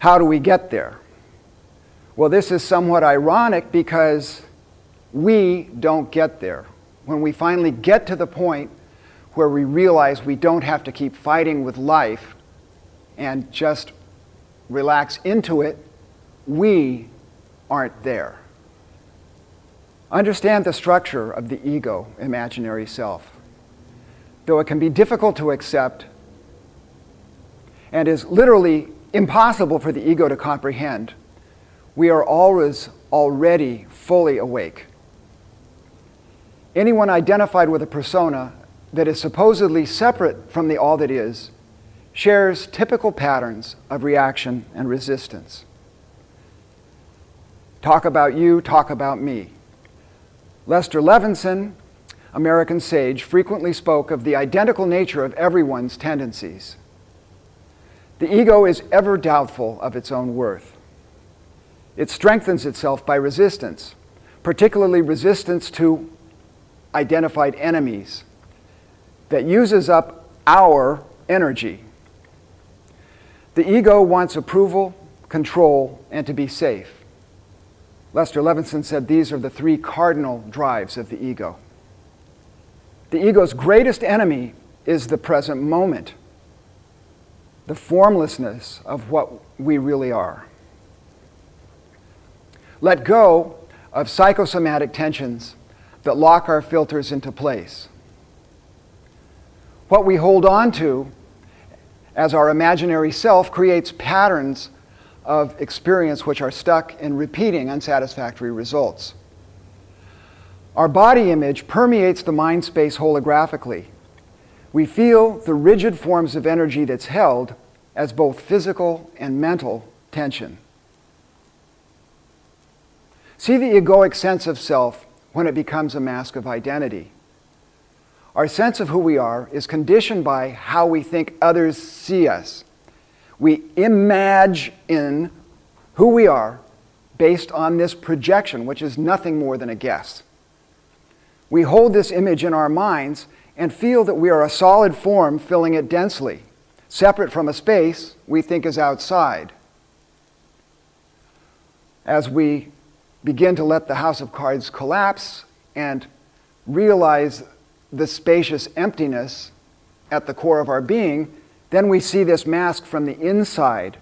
How do we get there? Well, this is somewhat ironic because we don't get there. When we finally get to the point where we realize we don't have to keep fighting with life and just relax into it, we aren't there. Understand the structure of the ego, imaginary self. Though it can be difficult to accept and is literally impossible for the ego to comprehend, we are always already fully awake. Anyone identified with a persona that is supposedly separate from the all that is shares typical patterns of reaction and resistance. Talk about you, talk about me. Lester Levinson, American sage, frequently spoke of the identical nature of everyone's tendencies. The ego is ever doubtful of its own worth. It strengthens itself by resistance, particularly resistance to identified enemies that uses up our energy. The ego wants approval, control, and to be safe. Lester Levinson said these are the three cardinal drives of the ego. The ego's greatest enemy is the present moment, the formlessness of what we really are. Let go of psychosomatic tensions that lock our filters into place. What we hold on to as our imaginary self creates patterns of experience which are stuck in repeating unsatisfactory results. Our body image permeates the mind space holographically. We feel the rigid forms of energy that's held as both physical and mental tension. See the egoic sense of self when it becomes a mask of identity. Our sense of who we are is conditioned by how we think others see us. We imagine who we are based on this projection, which is nothing more than a guess. We hold this image in our minds and feel that we are a solid form filling it densely, separate from a space we think is outside. As we begin to let the house of cards collapse and realize the spacious emptiness at the core of our being, then we see this mask from the inside,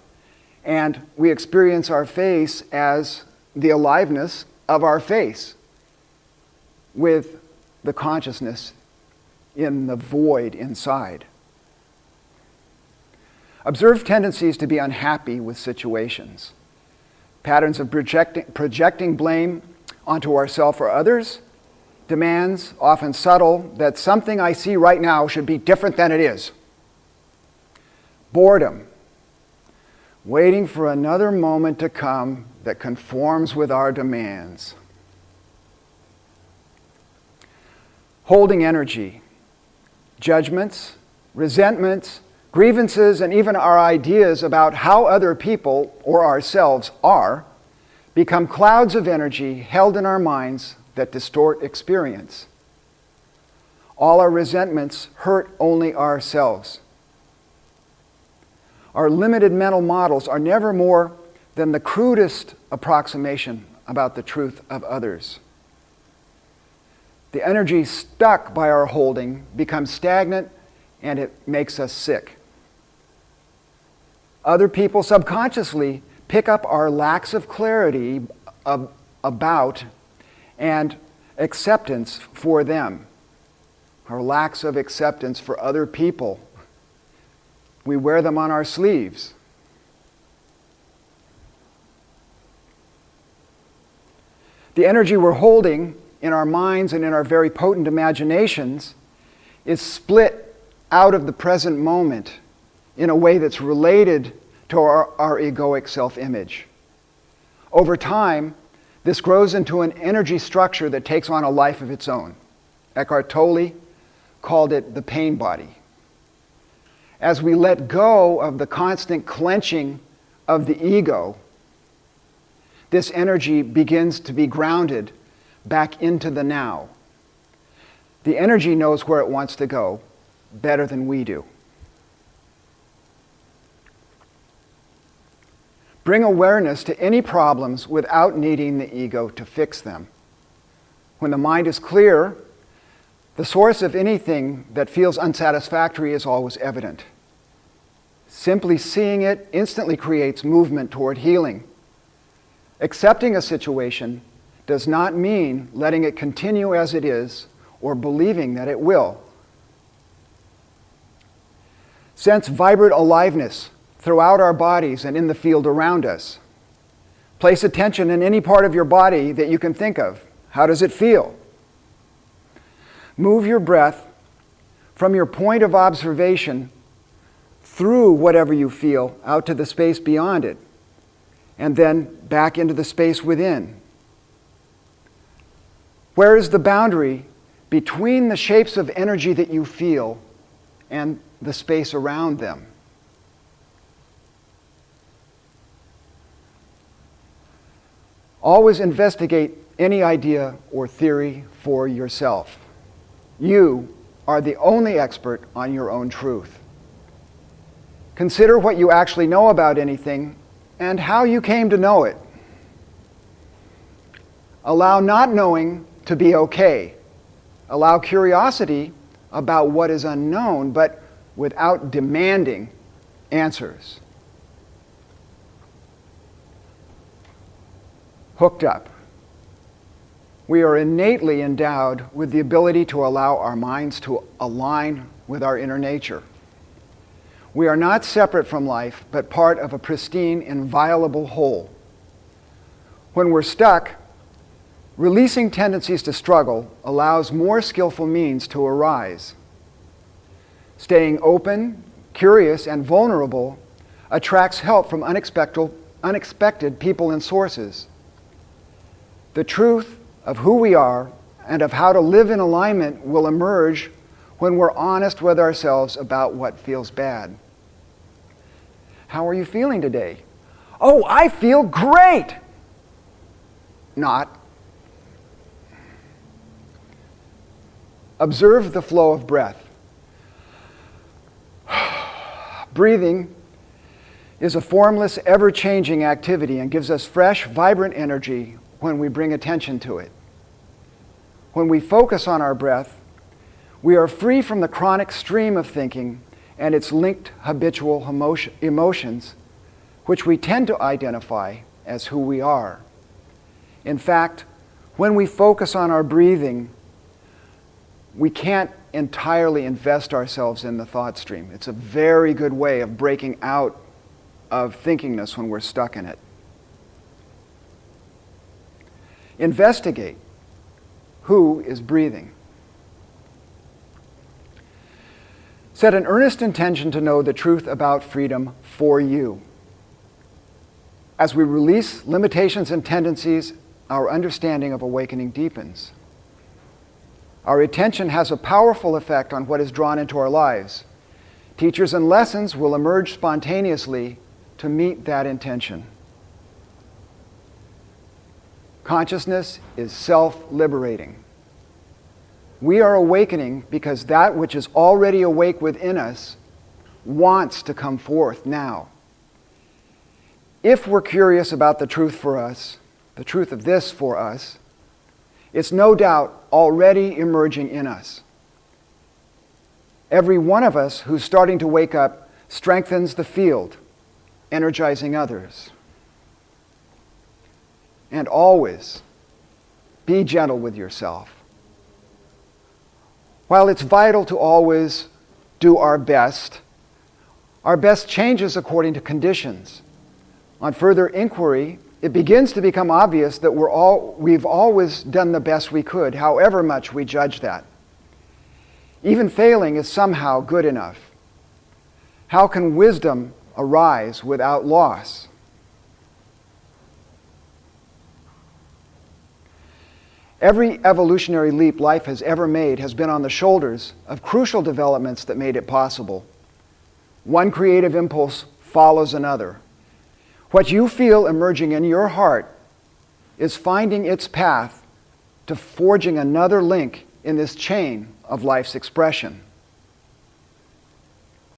and we experience our face as the aliveness of our face, with the consciousness in the void inside. Observe tendencies to be unhappy with situations. Patterns of projecting blame onto ourselves or others, demands, often subtle, that something I see right now should be different than it is. Boredom, waiting for another moment to come that conforms with our demands. Holding energy, judgments, resentments, grievances, and even our ideas about how other people or ourselves are become clouds of energy held in our minds that distort experience. All our resentments hurt only ourselves. Our limited mental models are never more than the crudest approximation about the truth of others. The energy stuck by our holding becomes stagnant and it makes us sick. Other people subconsciously pick up our lacks of clarity about and acceptance for them, our lacks of acceptance for other people. We wear them on our sleeves. The energy we're holding in our minds and in our very potent imaginations is split out of the present moment in a way that's related to our egoic self-image. Over time, this grows into an energy structure that takes on a life of its own. Eckhart Tolle called it the pain body. As we let go of the constant clenching of the ego, this energy begins to be grounded back into the now. The energy knows where it wants to go better than we do. Bring awareness to any problems without needing the ego to fix them. When the mind is clear, the source of anything that feels unsatisfactory is always evident. Simply seeing it instantly creates movement toward healing. Accepting a situation does not mean letting it continue as it is or believing that it will. Sense vibrant aliveness throughout our bodies and in the field around us. Place attention in any part of your body that you can think of. How does it feel? Move your breath from your point of observation through whatever you feel out to the space beyond it, and then back into the space within. Where is the boundary between the shapes of energy that you feel and the space around them? Always investigate any idea or theory for yourself. You are the only expert on your own truth. Consider what you actually know about anything and how you came to know it. Allow not knowing to be okay. Allow curiosity about what is unknown, but without demanding answers. Hooked up. We are innately endowed with the ability to allow our minds to align with our inner nature. We are not separate from life, but part of a pristine, inviolable whole. When we're stuck, releasing tendencies to struggle allows more skillful means to arise. Staying open, curious, and vulnerable attracts help from unexpected people and sources. The truth of who we are and of how to live in alignment will emerge when we're honest with ourselves about what feels bad. How are you feeling today? Oh, I feel great! Not. Observe the flow of breath. Breathing is a formless, ever-changing activity and gives us fresh, vibrant energy when we bring attention to it. When we focus on our breath, we are free from the chronic stream of thinking and its linked habitual emotions, which we tend to identify as who we are. In fact, when we focus on our breathing, we can't entirely invest ourselves in the thought stream. It's a very good way of breaking out of thinkingness when we're stuck in it. Investigate who is breathing. Set an earnest intention to know the truth about freedom for you. As we release limitations and tendencies, our understanding of awakening deepens. Our attention has a powerful effect on what is drawn into our lives. Teachers and lessons will emerge spontaneously to meet that intention. Consciousness is self-liberating. We are awakening because that which is already awake within us wants to come forth now. If we're curious about the truth for us, the truth of this for us, it's no doubt already emerging in us. Every one of us who's starting to wake up strengthens the field, energizing others. And always be gentle with yourself. While it's vital to always do our best changes according to conditions. On further inquiry, it begins to become obvious that we've always done the best we could, however much we judge that. Even failing is somehow good enough. How can wisdom arise without loss? Every evolutionary leap life has ever made has been on the shoulders of crucial developments that made it possible. One creative impulse follows another. What you feel emerging in your heart is finding its path to forging another link in this chain of life's expression.